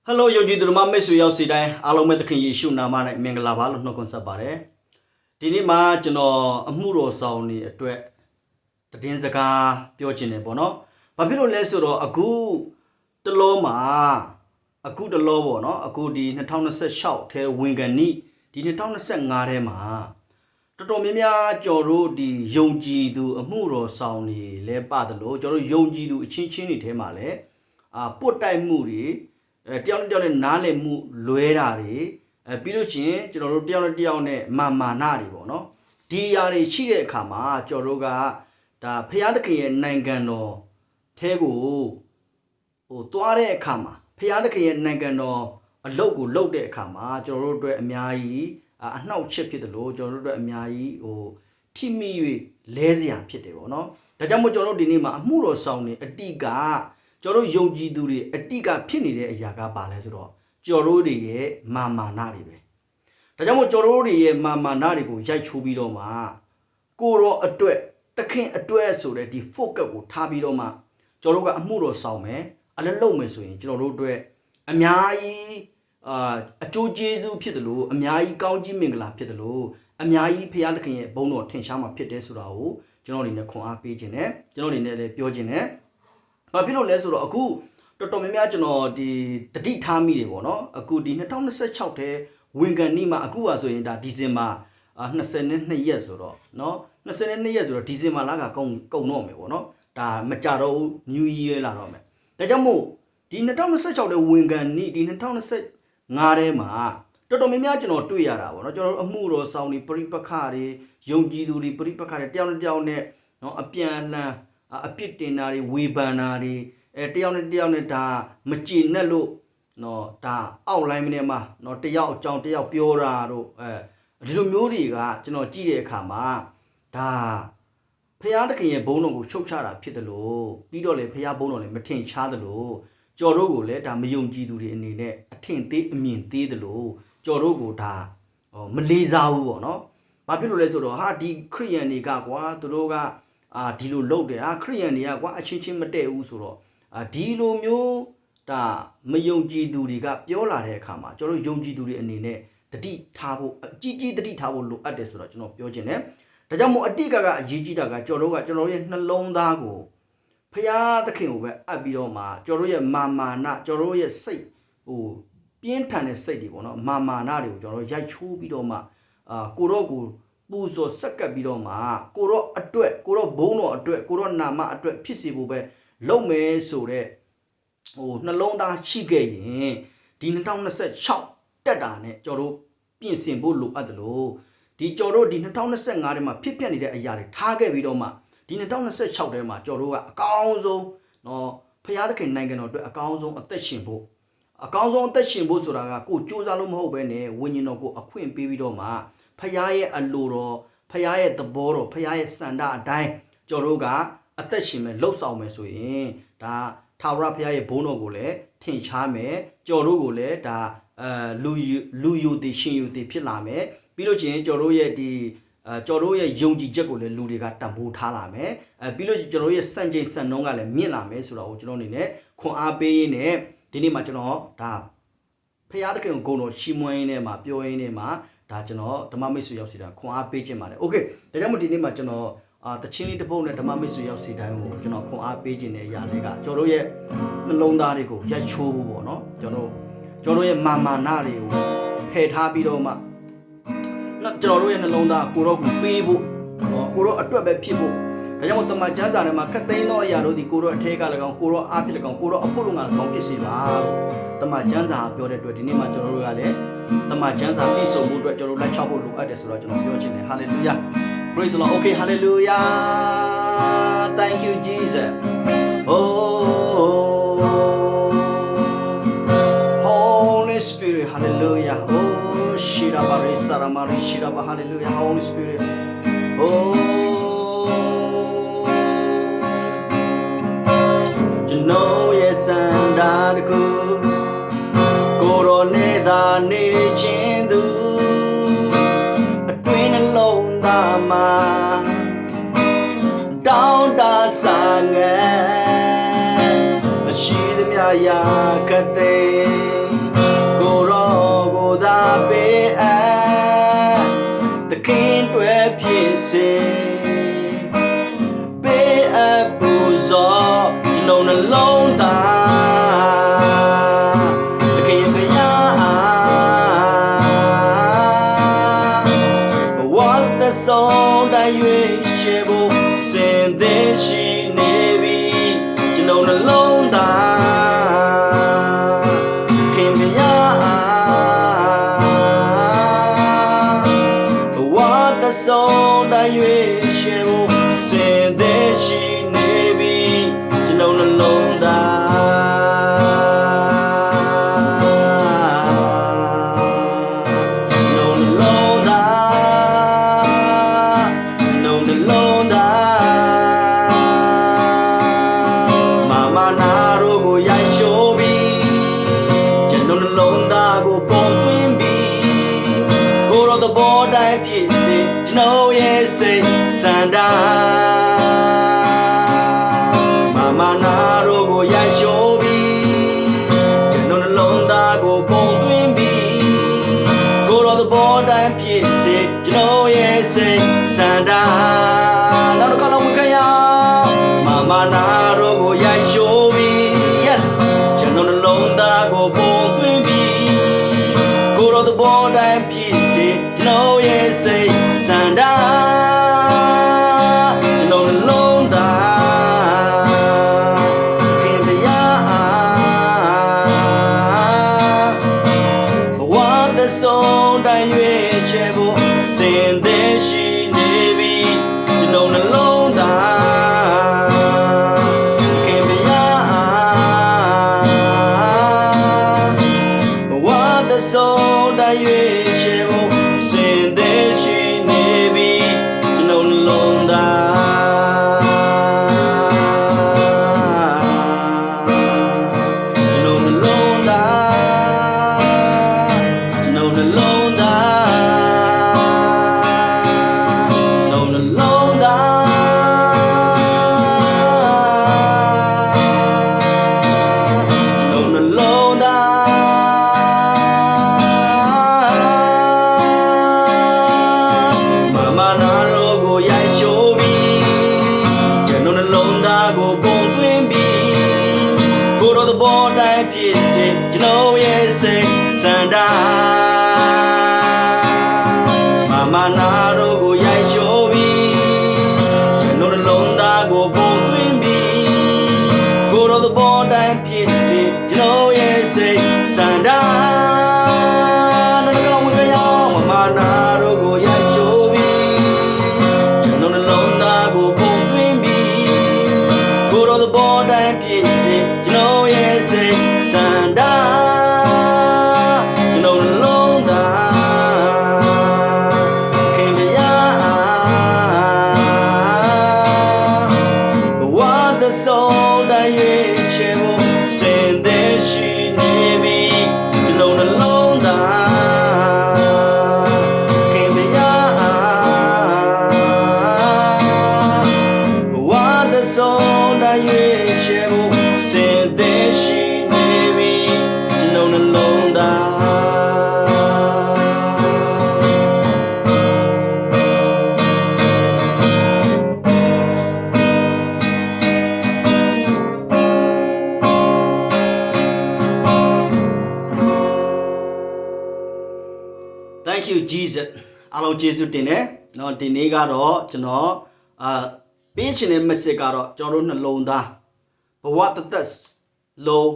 Hello ယုံကြည်သူတို့မိတ်ဆွေရောက်စီတိုင်းအားလုံးပဲသခင်ယေရှုနာမ၌မင်္ဂလာပါလို့နှုတ်ခွန်းဆက်ပါတယ်ဒီနေ့မှာကျွန်တော်အမှုတော်ဆောင်နေအတွက်သတင်းစကားပြောချင်တယ်ပေါ့နော်ဘာဖြစ်လို့လဲဆိုတော့အခုတလောပေါ့နော်အခုဒီ2026ထဲဝင်ကန်နီဒီ2025ထဲမှာတော်တော်များများကျွန်တော်တို့ဒီယုံကြည်သူအမှုတော်ဆောင်နေလဲပါတယ်လို့ကျွန်တော်တို့ယုံကြည်သူအချင်းချင်းတွေထဲမှာလဲပွတ်တိုက်မှုတွေတယောက်နဲ့နားလည်မှုလွဲတာတွေပြီးလို့ချင်းကျွန်တော်တို့တယောက်နဲ့မာနတွေပေါ့နော်ဒီຢာတွေရှိတဲ့အခါမှာကျွန်တော်တို့ကဒါဖျားသခင်ရဲ့နိုင်ငံတော်ထဲကိုသွားတဲ့အခါမှာဖျားသခင်ရဲ့နိုင်ငံတော်အလုပ်ကိုလုပ်တဲ့အခါမှာကျွန်တော်တို့အတွက်အများကြီးအနှောက်အယှက်ဖြစ်တယ်လို့ကျွန်တော်တို့အတွက်အများကြီးထိမိ၍လဲစရာဖြစ်တယ်ပေါ့နော်ဒါကြောင့်မို့ကျွန်တော်တို့ဒီနေ့မှာအမှုတော်ဆောင်နေအတိကကျွန်တော်တို့ယုံကြည်သူတွေအတိကဖြစ်နေတဲ့အရာကပါလဲဆိုတော့ကျွန်တော်တို့တွေရဲ့မာနတွေပဲဒါကြောင့်မို့ကျွန်တော်တို့တွေရဲ့မာနတွေကိုရိုက်ချိုးပြီးတော့မှကိုရောအတွက်သခင်အတွက်ဆိုတဲ့ဒီ focus ကိုထားပြီးတော့မှကျွန်တော်တို့ကအမှုတော်ဆောင်မယ်အလည်းလုပ်မယ်ဆိုရင်ကျွန်တော်တို့အတွက်အများကြီးအကျိုးကျေးဇူးဖြစ်တယ်လို့အများကြီးကောင်းကြီးမင်္ဂလာဖြစ်တယ်လို့အများကြီးဖခင်သခင်ရဲ့ဘုန်းတော်ထင်ရှားမှာဖြစ်တယ်ဆိုတာကိုကျွန်တော်အနေနဲ့ခွန်အားပေးခြင်းနဲ့ကျွန်တော်အနေနဲ့လည်းပြောခြင်းနဲ့ဘာဖြစ်လို့လဲဆိုတော့အခုတော်တော်များများကျွန်တော်ဒီတတိထားမိတယ်ပေါ့နော်အခုဒီ2026ထဲဝင်ကန်နီမှာအခုပါဆိုရင်ဒါဒီဇင်ဘာ22ရက်ဆိုတော့เนาะ22ရက်ဆိုတော့ဒီဇင်ဘာလကကုန်တော့မယ်ပေါ့နော်ဒါမကြတော့ဘူး New Year လာတော့မယ်ဒါကြောင့်မို့ဒီ2026ထဲဝင်ကန်နီဒီ2025ထဲမှာတော်တော်များများကျွန်တော်တွေ့ရတာပေါ့နော်ကျွန်တော်အမှုတော်ဆောင်တွေပရိပခတွေယုံကြည်သူတွေပရိပခတွေတယောက်နဲ့เนาะအပြန်အလှန်အပြစ်တင်တာတွေဝေဖန်တာတွေတယောက်နဲ့ဒါမကြည်နဲ့လို့နော်ဒါအောက်လိုင်းမင်းမှာနော်တယောက်အကြောင်းတယောက်ပြောတာတို့ဒီလိုမျိုးတွေကကျွန်တော်ကြည့်တဲ့အခါမှာဒါဖျားသခင်ရဲ့ဘုန်းတော်ကိုချုပ်ချတာဖြစ်တယ်လို့ပြီးတော့လေဖျားဘုန်းတော်လည်းမထင်ရှားတယ်လို့ကြော်တို့ကိုလည်းဒါမယုံကြည်သူတွေအနေနဲ့အထင်သေးအမြင်သေးတယ်လို့ကြော်တို့ကိုဒါမလေးစားဘူးပေါ့နော်ဘာဖြစ်လို့လဲဆိုတော့ဟာဒီခရိယန်တွေကကွာသူတို့ကဒီလိုလုပ်တယ်ခရိယန်တွေကကွာအချင်းမတည့်ဘူးဆိုတော့ဒီလိုမျိုးဒါမယုံကြည်သူတွေကပြောလာတဲ့အခါမှာကျွန်တော်ယုံကြည်သူတွေအနေနဲ့တတိထားဖို့ကြီးတတိထားဖို့လိုအပ်တယ်ဆိုတော့ကျွန်တော်ပြောချင်တယ်ဒါကြောင့်မို့အတိကအရေးကြီးတာကကျွန်တော်တို့ရဲ့နှလုံးသားကိုဖျားသခင်ကိုပဲအပ်ပြီးတော့မှကျွန်တော်တို့ရဲ့မာနကျွန်တော်တို့ရဲ့စိတ်ပြင်းထန်တဲ့စိတ်တွေပေါ့နော်မာနတွေကိုကျွန်တော်ရိုက်ချိုးပြီးတော့မှကိုတော့ကိုပူဇော်ဆက်ကပ်ပြီးတော့မှကိုတော့အတွက်ကိုတော့ဘုန်းတော်အတွက်ကိုတော့နာမအတွက်ဖြစ်စီဖို့ပဲလုပ်မယ်ဆိုတဲ့နှလုံးသားရှိခဲ့ရင်ဒီ2026တက်တာနဲ့ကျွန်တော်တို့ပြင်ဆင်ဖို့လိုအပ်တယ်လို့ဒီကျွန်တော်တို့ဒီ2025ထဲမှာဖြစ်ပျက်နေတဲ့အရာတွေထားခဲ့ပြီးတော့မှဒီ2026ထဲမှာကျွန်တော်တို့ကအကောင်းဆုံးနော်ဖခင်သခင်နိုင်ငံတော်အတွက်အကောင်းဆုံးအသက်ရှင်ဖို့ဆိုတာကကိုစူးစမ်းလို့မဟုတ်ဘဲနဲ့ဝိညာဉ်တော်ကိုအခွင့်ပေးပြီးတော့မှဖခင်ရဲ့အလိုတော်ဖခင်ရဲ့သဘောတော်ဖခင်ရဲ့စံတအတိုင်းကျွန်တော်တို့ကအသက်ရှင်မယ်လှုပ်ဆောင်မယ်ဆိုရင်ဒါထာဝရဘုရားရဲ့ဘုန်းတော်ကိုလည်းထင်ရှားမယ်ကြော်တို့ကိုလည်းဒါလူယူတည်ရှင်ယူတည်ဖြစ်လာမယ်ပြီးလို့ချင်းကြော်တို့ရဲ့ဒီကြော်တို့ရဲ့ယုံကြည်ချက်ကိုလည်းလူတွေကတန်ဖိုးထားလာမယ်ပြီးလို့ကျွန်တော်တို့ရဲ့စံချိန်စံနှုန်းကလည်းမြင့်လာမယ်ဆိုတော့ကျွန်တော်အနေနဲ့ခွန်အားပေးရင်းနဲ့ဒီနေ့မှာကျွန်တော်ဒါဖခင်သခင်ကိုဂုဏ်တော်ရှီမွမ်းရင်းနဲ့မှာပြောရင်းနဲ့မှာဒါကျွန်တော်ဓမ္မမိတ်ဆွေရောက်စီတာခွန်အားပေးခြင်းပါတယ်โอเคဒါကြောင့်မို့ဒီနေ့မှာကျွန်တော်တချင်းလေးတစ်ပုတ်နဲ့ဓမ္မမိတ်ဆွေရောက်စီတိုင်းကိုကျွန်တော်ခွန်အားပေးခြင်းတဲ့အရာတွေကကျွန်တော်တို့ရဲ့နှလုံးသားတွေကိုရိုက်ချိုးဖို့ပေါ့နော်ကျွန်တော်တို့ရဲ့မာနတွေကိုဖယ်ထားပြီးတော့မှကျွန်တော်တို့ရဲ့နှလုံးသားကိုတော့ကိုပေးဖို့နော်ကိုတော့အတွက်ပဲဖြစ်ဖို့ဒါကြောင့်မို့တမန်ကျမ်းစာထဲမှာခတ်သိမ်းသောအရာတို့ဒီကိုတော့အထဲကလည်းကောင်းကိုတော့အားဖြစ်လည်းကောင်းကိုတော့အဖို့လုံးကလည်းကောင်းဖြစ်စေပါတမန်ကျမ်းစာပြောတဲ့အတွက်ဒီနေ့မှာကျွန်တော်တို့ကလည်းတမန်ကျမ်းစာပြည့်စုံမှုအတွက်ကျွန်တော်တို့လိုက်ချဖို့လိုအပ်တယ်ဆိုတော့ကျွန်တော်ပြောချင်တယ်ဟာလေလုယာPraise the Lord. Okay, hallelujah. Thank you, Jesus. Oh, Holy Spirit, hallelujah. Oh, Shirabari Saramari Shiraba, hallelujah. Holy Spirit. Oh, you know, yes, and that good. Coroneda, Nichindu. Down the sang, she the Maya Kate. တွေဖြစ်စေပေးအပ်ပူဇော်ကျွန်တော်နှလုံးသားသခင်ဖရာဘဝသက်ဆုံးတိုင်း၍ရှေ့ဖို့စင်သေးရှိနေပြီကျွန်တော်နှလုံးသားခင်ဖရာဘဝသက်ဆုံးတိုင်း၍ရှေ့ဖို့စင်သေးရှိနေပြီကျွန်တော်နှလုံးဘောတိုင်းဖြစ်စေကျွန်တော်ရဲ့စိတ်ဆန္ဒမမနာတို့ကိုရိုက်ချိုးပြီးကျွန်တော်နှလုံးသားကိုပုံသွင်းပြီးကိုတော်သဘောတိုင်းဖြစ်စေကျွန်တော်ရဲ့စိတ်ဆန္ဒနောက်တစ်ခါလောက်ဝင်ကြရမမနာတို့ကိုရိုက်ချိုးပြီး yes ကျွန်တော်နှလုံးသားကိုပုံသွင်းပြီးကိုတော်သဘောတိုင်းဖြစ်စေကျွန်တော်ရဲ့စိတ်ဆန္ဒကျွန်တော်နှလုံးသားခင်ဗျာဘဝသက်ဆုံးတိုင်း၍ချေဖို့စင်သေးရှိနေပြီကျွန်တော်နှလုံးသားခင်ဗျာဘဝသက်ဆုံးတိုင်း၍ချေဖို့စင်သေးရှိနေပြီကျွန်တော်နှလုံးသားကျွန်တော်နှလုံးသားကျွန်တော်နှလုံးသားကျွန်တော်နှလုံးသားကျွန်တော်နှလုံးသားမနာတို့ကိုရိုက်ချိုးပြီးကျွန်တော်နှလုံးသားကိုပုံသွင်းပြီးကိုတော်သဘောတိုင်းဖြစ်စေကျွန်တော်ရဲ့စိတ်ဆန္ဒမနာတို့ကိုရိုက်ချိုးပြီးကျွန်တော်နှလုံးသားကိုပုံသွင်းပြီးကိုတော်သဘောတိုင်းဖြစ်စေကျွန်တော်ရဲ့စိတ်ဆန္ဒနောက်တစ်ခါဝင်ကြရမနာတို့ကိုရိုက်ချိုးကျွန်တော်နှလုံးသားကိုပုံသွင်းပြီးကိုတော်သဘောတိုင်းဖြစ်စေကျွန်တော်ရဲ့စိတ်ဆန္ဒကျွန်တော်နှလုံးသားခင်ဗျာဘဝသက်ဆုံးတိုင်း၍ချေဖို့စင်သေးရှိနေပြီကျွန်တော်နှလုံးသားခင်ဗျာဘဝသက်ဆုံးတိုင်း၍ချေဖို့စင်သေးရှိနေပြီကျွန်တော်နှလုံးသား Thank you Jesus အားလုံးကျေးဇူးတင်တယ်เนาะဒီနေ့ကတော့ကျွန်တော်ပေးချင်တဲ့ message ကတော့ကျွန်တော်တို့နှလုံးသားဘဝတသက်လုံး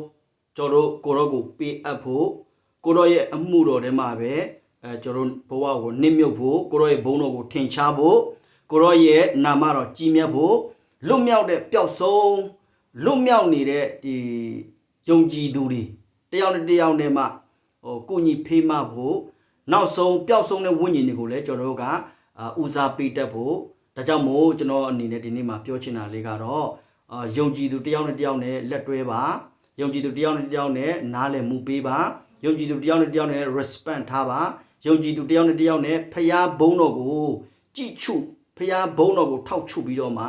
ကျွန်တော်တို့ကိုရောကိုပေးအပ်ဖို့ကိုရောရဲ့အမှုတော်ထဲမှာပဲကျွန်တော်တို့ဘဝကိုနစ်မြုပ်ဖို့ကိုရောရဲ့ဘုန်းတော်ကိုထင်ရှားဖို့ကိုရောရဲ့နာမတော်ကြီးမြတ်ဖို့လွတ်မြောက်တဲ့ပျောက်ဆုံးလွတ်မြောက်နေတဲ့ဒီယုံကြည်သူတွေတယောက်နဲ့တယောက်နဲ့မှကိုညီဖေးမဖို့နောက်ဆုံးပျောက်ဆုံးတဲ့ဝိညာဉ်တွေကိုလည်းကျွန်တော်တို့ကဦးစားပေးတတ်ဖို့ဒါကြောင့်မို့ကျွန်တော်အနေနဲ့ဒီနေ့မှာပြောချင်တာလေးကတော့ယုံကြည်သူတယောက်နဲ့တယောက်နဲ့လက်တွဲပါယုံကြည်သူတယောက်နဲ့တယောက်နဲ့နားလည်မှုပေးပါယုံကြည်သူတယောက်နဲ့တယောက်နဲ့ respect ထားပါယုံကြည်သူတယောက်နဲ့တယောက်နဲ့ဖျားဘုန်းတော်ကိုကြည်ချုဖျားဘုန်းတော်ကိုထောက်ချုပြီးတော့မှ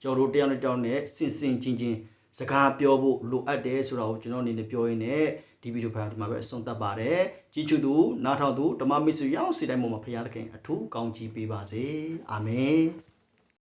ကျွန်တော်တို့တယောက်နဲ့တယောက်နဲ့စင်စင်ချင်းချင်းစကားပြောဖို့လိုအပ်တယ်ဆိုတာကိုကျွန်တော်အနေနဲ့ပြောရင်းနဲ့ ဒီဗီဒီယိုဖိုင်ဒီမှာပဲအဆုံးသတ်ပါတယ်ကြည်ချူသူနားထောင်သူဓမ္မမိတ်ဆွေရောက်စီတိုင်းပေါ်မှာဖခင်သခင်အထူးကောင်းချီးပေးပါစေအာမင်